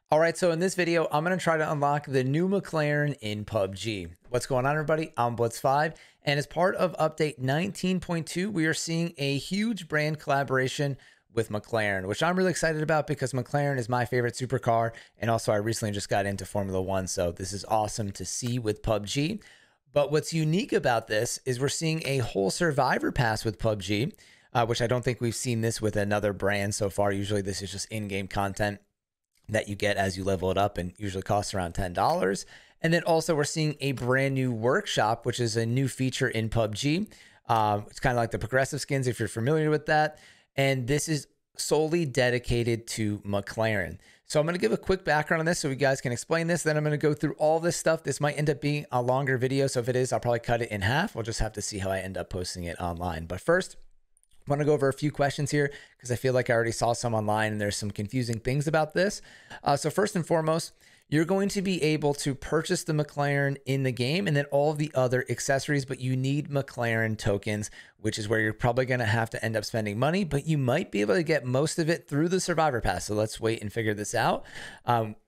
All right, so in this video, I'm going to try to unlock the new McLaren in PUBG. What's going on, everybody? I'm Blitz5, and as part of update 19.2, we are seeing a huge brand collaboration with McLaren, which I'm really excited about because McLaren is my favorite supercar, and also I recently just got into Formula One, so this is awesome to see with PUBG. But what's unique about this is we're seeing a whole Survivor Pass with PUBG, which I don't think we've seen this with another brand so far. Usually this is just in-game content that you get as you level it up and usually costs around $10. And then also we're seeing a brand new workshop, which is a new feature in PUBG. It's kind of like the progressive skins if you're familiar with that. And this is solely dedicated to McLaren. So I'm going to give a quick background on this so you guys can explain this. Then I'm going to go through all this stuff. This might end up being a longer video. So if it is, I'll probably cut it in half. We'll just have to see how I end up posting it online. But first, I want to go over a few questions here because I feel like I already saw some online and there's some confusing things about this. So first and foremost, you're going to be able to purchase the McLaren in the game and then all of the other accessories, but you need McLaren tokens, which is where you're probably going to have to end up spending money, but you might be able to get most of it through the Survivor Pass. So let's wait and figure this out.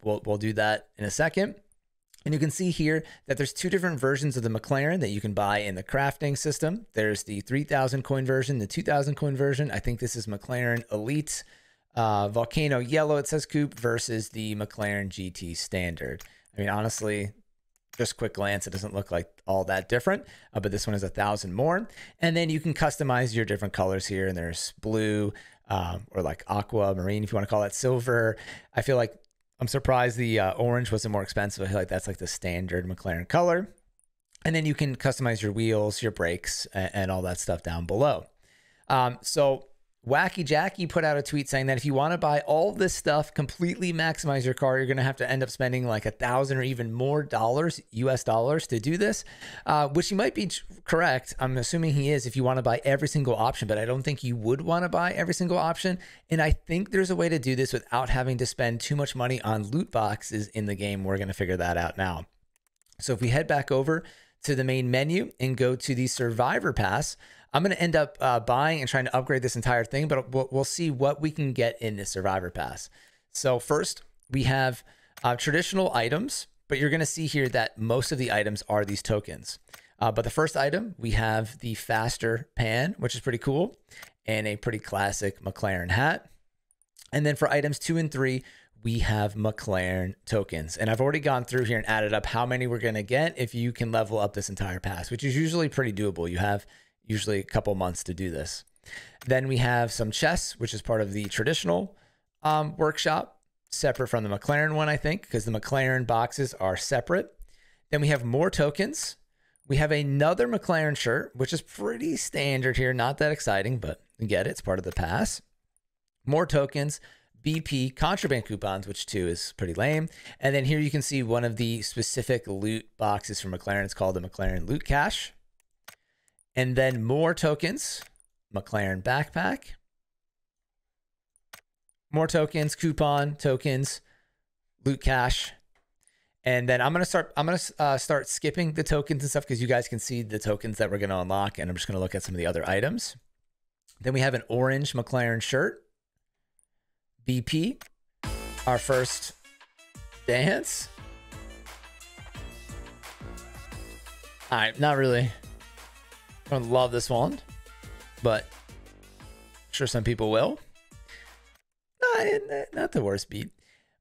We'll do that in a second. And you can see here that there's two different versions of the McLaren that you can buy in the crafting system. There's the 3,000 coin version, the 2,000 coin version. I think this is McLaren Elite Volcano Yellow, it says coupe, versus the McLaren GT Standard. I mean, honestly, just quick glance, it doesn't look like all that different, but this one is 1,000 more. And then you can customize your different colors here. And there's blue or like aqua, marine, if you want to call it, silver. I feel like I'm surprised the orange wasn't more expensive. I feel like that's like the standard McLaren color. And then you can customize your wheels, your brakes, and all that stuff down below. So Wacky Jackie put out a tweet saying that if you want to buy all this stuff, completely maximize your car, you're going to have to end up spending like $1,000 or even more dollars, US dollars, to do this, which he might be correct. I'm assuming he is if you want to buy every single option, but I don't think you would want to buy every single option. And I think there's a way to do this without having to spend too much money on loot boxes in the game. We're going to figure that out now. So if we head back over to the main menu and go to the Survivor Pass, I'm going to end up buying and trying to upgrade this entire thing, but we'll see what we can get in this Survivor Pass. So first, we have traditional items, but you're going to see here that most of the items are these tokens. But the first item, we have the faster pan, which is pretty cool, and a pretty classic McLaren hat. And then for items 2 and 3, we have McLaren tokens. And I've already gone through here and added up how many we're going to get if you can level up this entire pass, which is usually pretty doable. You have usually a couple months to do this. Then we have some chests, which is part of the traditional workshop, separate from the McLaren one, I think, because the McLaren boxes are separate. Then we have more tokens. We have another McLaren shirt, which is pretty standard here. Not that exciting, but you get it. It's part of the pass. More tokens, BP, contraband coupons, which too is pretty lame. And then here you can see one of the specific loot boxes from McLaren. It's called the McLaren Loot Cache. And then more tokens, McLaren backpack, more tokens, coupon tokens, loot cache. And then I'm going to start skipping the tokens and stuff because you guys can see the tokens that we're going to unlock. And I'm just going to look at some of the other items. Then we have an orange McLaren shirt, BP, our first dance. All right, not really. I don't love this one, but I'm sure some people will. Not the worst beat.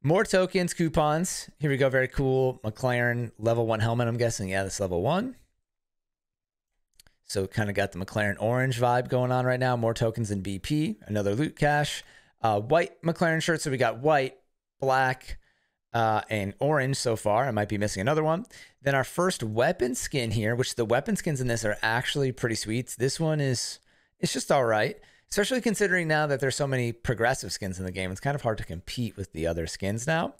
More tokens, coupons. Here we go. Very cool. McLaren level 1 helmet, I'm guessing. Yeah, that's level 1. So kind of got the McLaren orange vibe going on right now. More tokens in BP. Another loot cache. White McLaren shirt. So we got white, black, and orange so far. I might be missing another one. Then our first weapon skin here, which the weapon skins in this are actually pretty sweet. This one it's just all right, especially considering now that there's so many progressive skins in the game. It's kind of hard to compete with the other skins now.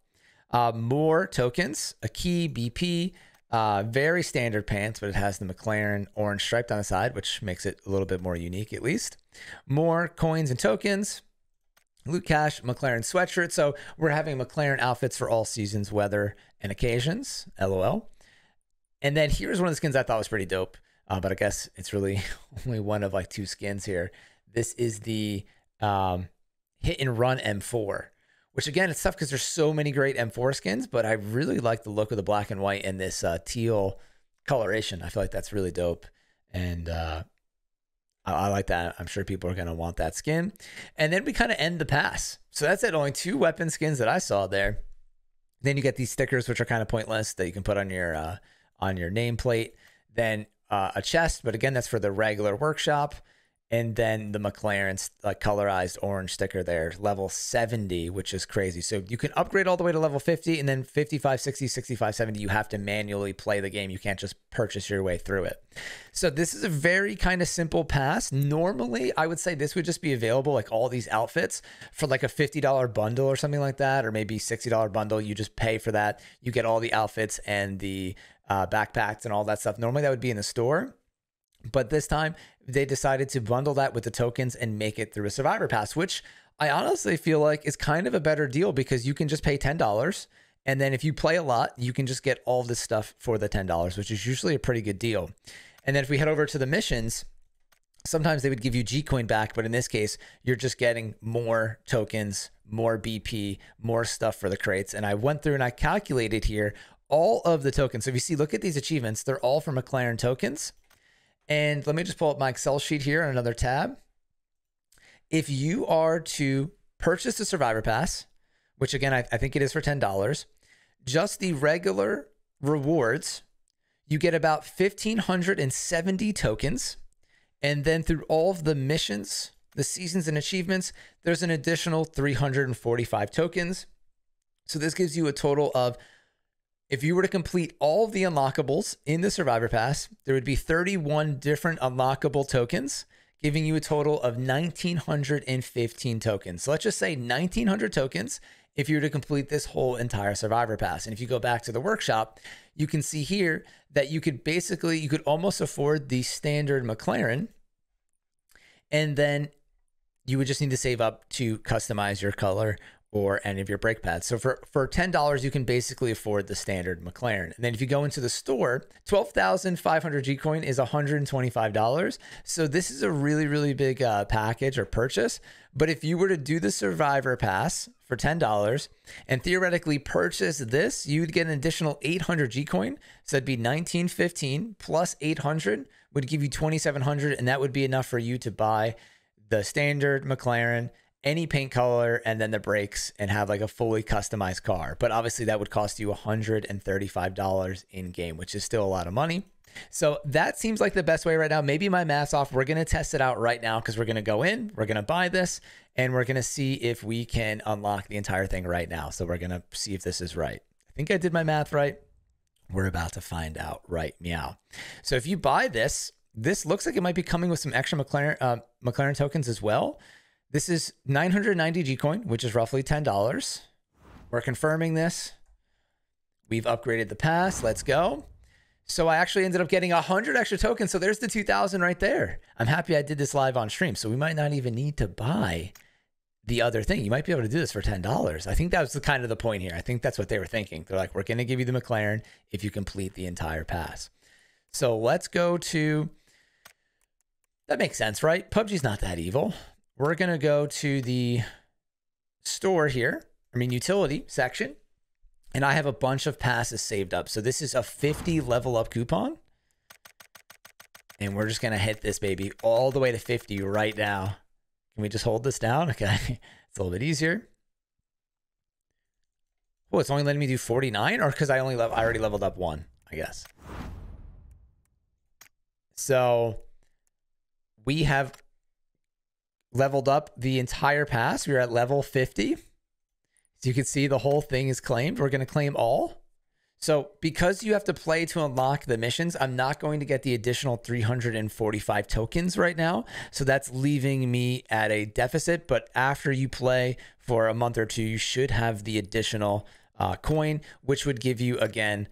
More tokens, a key, BP, very standard pants, but it has the McLaren orange stripe on the side, which makes it a little bit more unique at least. More coins and tokens. Loot cache, McLaren sweatshirt. So we're having McLaren outfits for all seasons, weather, and occasions. LOL. And then here's one of the skins I thought was pretty dope, but I guess it's really only one of like 2 skins here. This is the Hit and Run M4, which again, it's tough because there's so many great M4 skins, but I really like the look of the black and white and this teal coloration. I feel like that's really dope. And I like that. I'm sure people are going to want that skin. And then we kind of end the pass. So that's it. Only 2 weapon skins that I saw there. Then you get these stickers, which are kind of pointless, that you can put on your nameplate. Then a chest, but again, that's for the regular workshop. And then the McLaren's colorized orange sticker there, level 70, which is crazy. So you can upgrade all the way to level 50, and then 55, 60, 65, 70, you have to manually play the game. You can't just purchase your way through it. So this is a very kind of simple pass. Normally, I would say this would just be available, like all these outfits, for like a $50 bundle or something like that, or maybe $60 bundle. You just pay for that. You get all the outfits and the backpacks and all that stuff. Normally, that would be in the store. But this time they decided to bundle that with the tokens and make it through a Survivor Pass, which I honestly feel like is kind of a better deal because you can just pay $10. And then if you play a lot, you can just get all this stuff for the $10, which is usually a pretty good deal. And then if we head over to the missions, sometimes they would give you G-Coin back, but in this case, you're just getting more tokens, more BP, more stuff for the crates. And I went through and I calculated here all of the tokens. So if you see, look at these achievements, they're all for McLaren Tokens. And let me just pull up my Excel sheet here on another tab. If you are to purchase the Survivor Pass, which again, I think it is for $10, just the regular rewards, you get about 1,570 tokens. And then through all of the missions, the seasons and achievements, there's an additional 345 tokens. So this gives you a total of, if you were to complete all of the unlockables in the Survivor Pass, there would be 31 different unlockable tokens, giving you a total of 1,915 tokens. So let's just say 1,900 tokens if you were to complete this whole entire Survivor Pass. And if you go back to the workshop, you can see here that you could almost afford the standard McLaren, and then you would just need to save up to customize your color or any of your brake pads. So for $10, you can basically afford the standard McLaren. And then if you go into the store, 12,500 G-Coin is $125. So this is a really, really big package or purchase. But if you were to do the Survivor Pass for $10 and theoretically purchase this, you'd get an additional 800 G-Coin. So that'd be 1915 plus 800 would give you 2,700. And that would be enough for you to buy the standard McLaren, any paint color, and then the brakes, and have like a fully customized car. But obviously that would cost you $135 in game, which is still a lot of money. So that seems like the best way right now. Maybe my math's off. We're going to test it out right now because we're going to go in, we're going to buy this, and we're going to see if we can unlock the entire thing right now. So we're going to see if this is right. I think I did my math right. We're about to find out right meow. So if you buy this, this looks like it might be coming with some extra McLaren tokens as well. This is 990 G-Coin, which is roughly $10. We're confirming this. We've upgraded the pass. Let's go. So I actually ended up getting 100 extra tokens. So there's the 2,000 right there. I'm happy I did this live on stream. So we might not even need to buy the other thing. You might be able to do this for $10. I think that was kind of the point here. I think that's what they were thinking. They're like, we're going to give you the McLaren if you complete the entire pass. So let's go to, that makes sense, right? PUBG's not that evil. We're going to go to the store here, utility section, and I have a bunch of passes saved up. So this is a 50 level up coupon, and we're just going to hit this baby all the way to 50 right now. Can we just hold this down? Okay, it's a little bit easier. Oh, it's only letting me do 49, or because I already leveled up 1, I guess. So we have leveled up the entire pass. We're at level 50. So you can see the whole thing is claimed. We're going to claim all. So because you have to play to unlock the missions, I'm not going to get the additional 345 tokens right now. So that's leaving me at a deficit. But after you play for a month or two, you should have the additional coin, which would give you, again,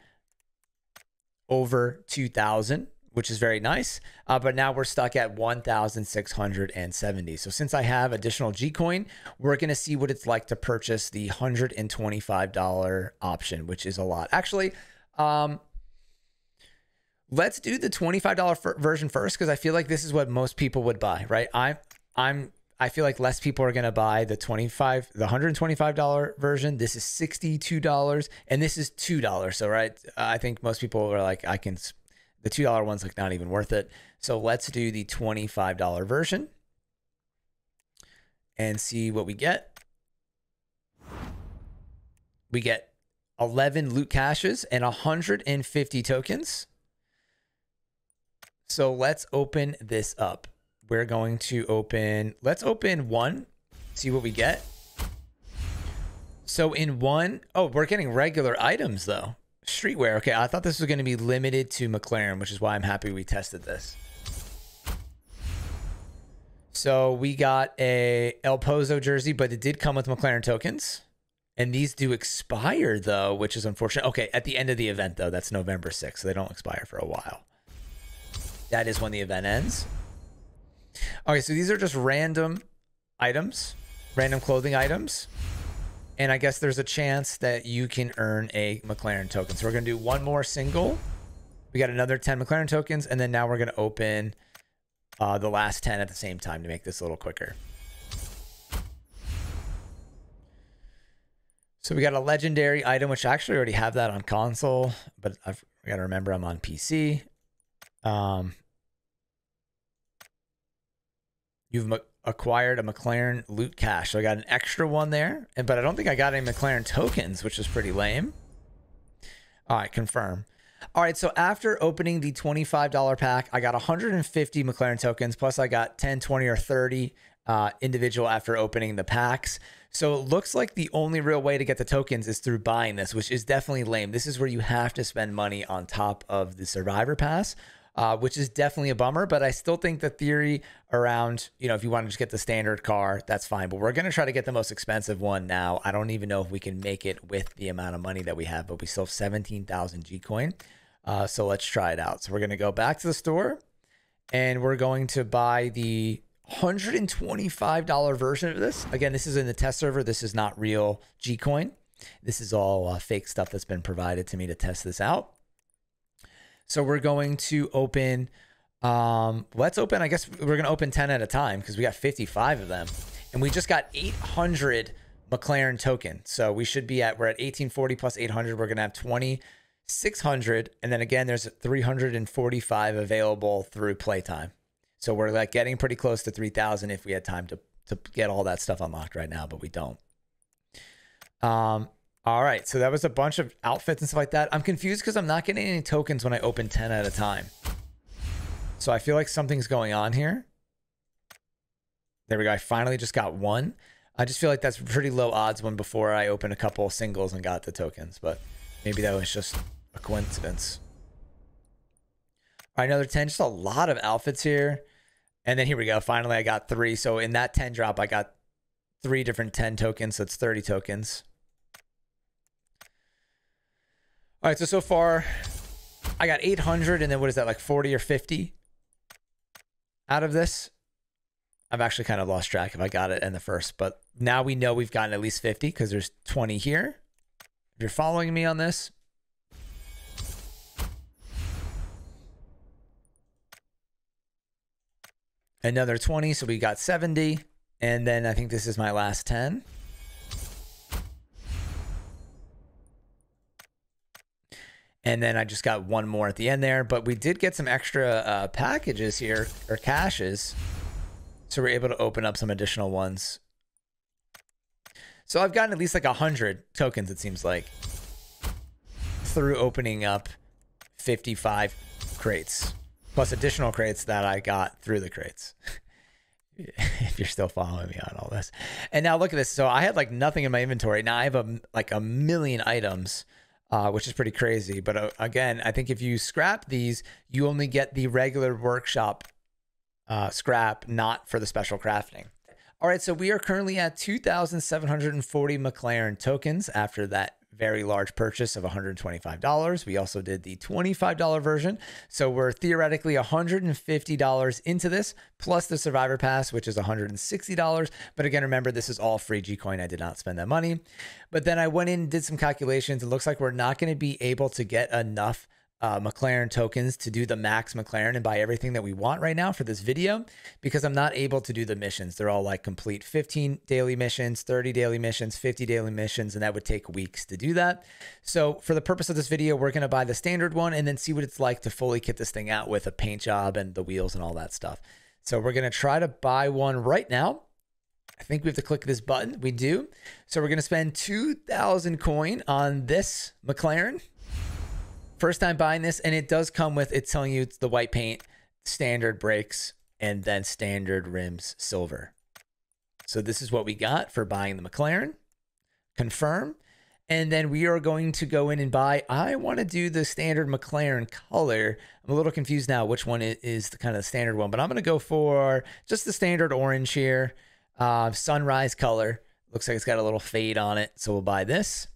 over 2,000. Which is very nice, but now we're stuck at 1,670. So since I have additional G-Coin, we're gonna see what it's like to purchase the $125 option, which is a lot. Actually, let's do the $25 version first, because I feel like this is what most people would buy, right? I feel like less people are going to buy the $125 version. This is $62 and this is $2. So, right. I think most people are like, the $2 one's like not even worth it. So let's do the $25 version and see what we get. We get 11 loot caches and 150 tokens. So let's open this up. We're going to let's open one, see what we get. So in one, oh, we're getting regular items though. Streetwear. Okay, I thought this was going to be limited to McLaren, which is why I'm happy we tested this. So we got a El Pozo jersey, but it did come with McLaren tokens. And these do expire though, which is unfortunate. Okay, at the end of the event though, that's November 6th. So they don't expire for a while. That is when the event ends. Okay, so these are just random items, random clothing items. And I guess there's a chance that you can earn a McLaren token. So we're going to do one more single. We got another 10 McLaren tokens. And then now we're going to open the last 10 at the same time to make this a little quicker. So we got a legendary item, which I actually already have that on console. But I've got to remember I'm on PC. You've acquired a McLaren loot cache. So I got an extra one there, but I don't think I got any McLaren tokens, which is pretty lame. All right, confirm. All right, so after opening the $25 pack, I got 150 McLaren tokens, plus I got 10, 20, or 30 individual after opening the packs. So it looks like the only real way to get the tokens is through buying this, which is definitely lame. This is where you have to spend money on top of the Survivor Pass. Which is definitely a bummer, but I still think the theory around, you know, if you want to just get the standard car, that's fine. But we're going to try to get the most expensive one now. I don't even know if we can make it with the amount of money that we have, but we still have 17,000 G coin. So let's try it out. So we're going to go back to the store and we're going to buy the $125 version of this. Again, this is in the test server. This is not real G coin. This is all fake stuff that's been provided to me to test this out. So we're going to open, let's open, I guess we're going to open 10 at a time because we got 55 of them. And we just got 800 McLaren token. So we should be we're at 1840 plus 800. We're going to have 2,600. And then again, there's 345 available through playtime. So we're like getting pretty close to 3,000 if we had time to get all that stuff unlocked right now, but we don't. All right, so that was a bunch of outfits and stuff like that. I'm confused because I'm not getting any tokens when I open 10 at a time. So I feel like something's going on here. There we go. I finally just got one. I just feel like that's pretty low odds when before I opened a couple of singles and got the tokens, but maybe that was just a coincidence. All right, another 10. Just a lot of outfits here. And then here we go. Finally, I got 3. So in that 10 drop, I got 3 different 10 tokens. So it's 30 tokens. All right, so far I got 800, and then what is that, like 40 or 50 out of this? I've actually kind of lost track if I got it in the first, but now we know we've gotten at least 50 because there's 20 here. If you're following me on this. Another 20, so we got 70, and then I think this is my last 10. And then I just got one more at the end there, but we did get some extra packages here, or caches. So we're able to open up some additional ones. So I've gotten at least like 100 tokens, it seems like, through opening up 55 crates, plus additional crates that I got through the crates. If you're still following me on all this. And now look at this. So I had like nothing in my inventory. Now I have like a million items. Which is pretty crazy. But again, I think if you scrap these, you only get the regular workshop scrap, not for the special crafting. All right, so we are currently at 2,740 McLaren tokens after that very large purchase of $125. We also did the $25 version. So we're theoretically $150 into this, plus the Survivor Pass, which is $160. But again, remember, this is all free G-Coin. I did not spend that money. But then I went in and did some calculations. It looks like we're not going to be able to get enough McLaren tokens to do the max McLaren and buy everything that we want right now for this video, because I'm not able to do the missions. They're all like complete 15 daily missions, 30 daily missions, 50 daily missions, and that would take weeks to do that. So for the purpose of this video, we're going to buy the standard one and then see what it's like to fully kit this thing out with a paint job and the wheels and all that stuff. So we're going to try to buy one right now. I think we have to click this button. We do. So we're going to spend 2,000 coin on this McLaren. First time buying this, and it does come with, it's telling you it's the white paint, standard brakes, and then standard rims, silver. So this is what we got for buying the McLaren. Confirm. And then we are going to go in and buy, I want to do the standard McLaren color. I'm a little confused now which one is the kind of standard one, but I'm going to go for just the standard orange here. Sunrise color. Looks like it's got a little fade on it. So we'll buy this.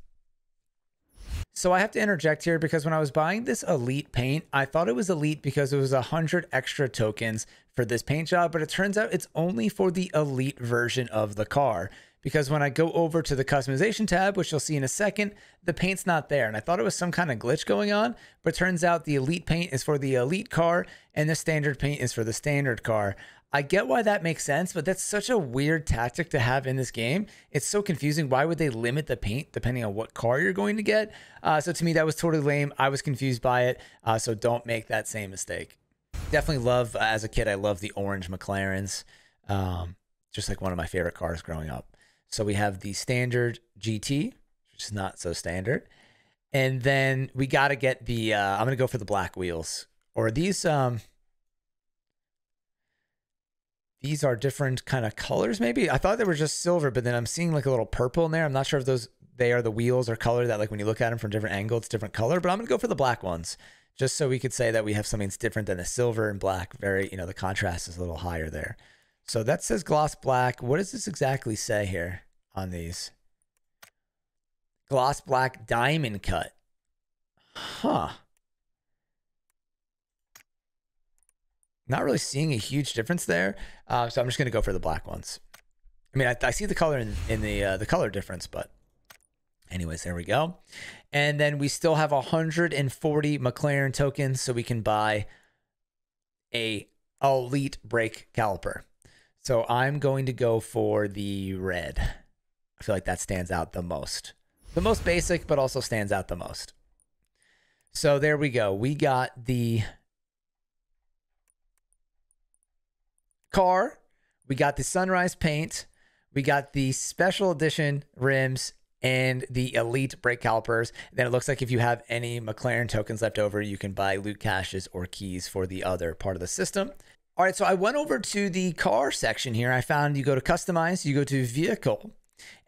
So I have to interject here because when I was buying this elite paint, I thought it was elite because it was 100 extra tokens for this paint job, but it turns out it's only for the elite version of the car. Because when I go over to the customization tab, which you'll see in a second, the paint's not there. And I thought it was some kind of glitch going on, but it turns out the elite paint is for the elite car and the standard paint is for the standard car. I get why that makes sense, but that's such a weird tactic to have in this game. It's so confusing. Why would they limit the paint depending on what car you're going to get? So to me, that was totally lame. I was confused by it. So don't make that same mistake. Definitely love, as a kid, I love the orange McLarens. Just like one of my favorite cars growing up. So we have the standard GT, which is not so standard. And then we got to get the, I'm going to go for the black wheels. Or these are different kind of colors, maybe. I thought they were just silver, but then I'm seeing like a little purple in there. I'm not sure if they are the wheels or color that, like when you look at them from different angles, it's different color, but I'm going to go for the black ones. Just so we could say that we have something that's different than the silver and black. Very, the contrast is a little higher there. So that says gloss black. What does this exactly say here on these? Gloss black diamond cut. Huh. Not really seeing a huge difference there. So I'm just going to go for the black ones. I mean, I see the color in the color difference, but anyways, there we go. And then we still have 140 McLaren tokens, so we can buy a elite brake caliper. So I'm going to go for the red. I feel like that stands out the most. The most basic, but also stands out the most. So there we go. We got the car. We got the sunrise paint. We got the special edition rims and the elite brake calipers. Then it looks like if you have any McLaren tokens left over, you can buy loot caches or keys for the other part of the system. All right, so I went over to the car section here. I found you go to customize, you go to vehicle,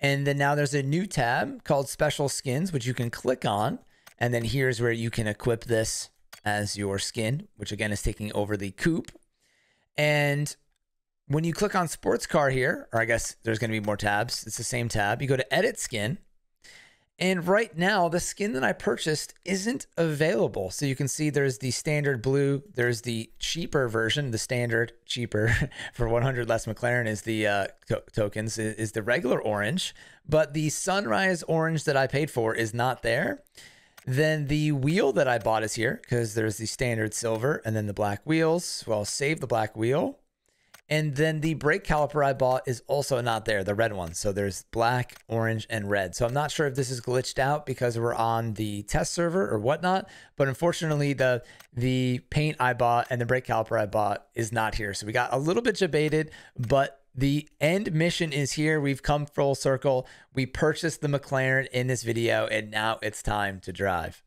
and then now there's a new tab called special skins, which you can click on. And then here's where you can equip this as your skin, which again is taking over the coupe. And when you click on sports car here, or I guess there's going to be more tabs. It's the same tab. You go to edit skin. And right now, the skin that I purchased isn't available. So you can see there's the standard blue. There's the cheaper version, the standard cheaper for 100 less McLaren is the tokens is the regular orange. But the sunrise orange that I paid for is not there. Then the wheel that I bought is here because there's the standard silver and then the black wheels. Well, I'll save the black wheel. And then the brake caliper I bought is also not there, the red one. So there's black, orange, and red. So I'm not sure if this is glitched out because we're on the test server or whatnot. But unfortunately, the paint I bought and the brake caliper I bought is not here. So we got a little bit debated, but the end mission is here. We've come full circle. We purchased the McLaren in this video, and now it's time to drive.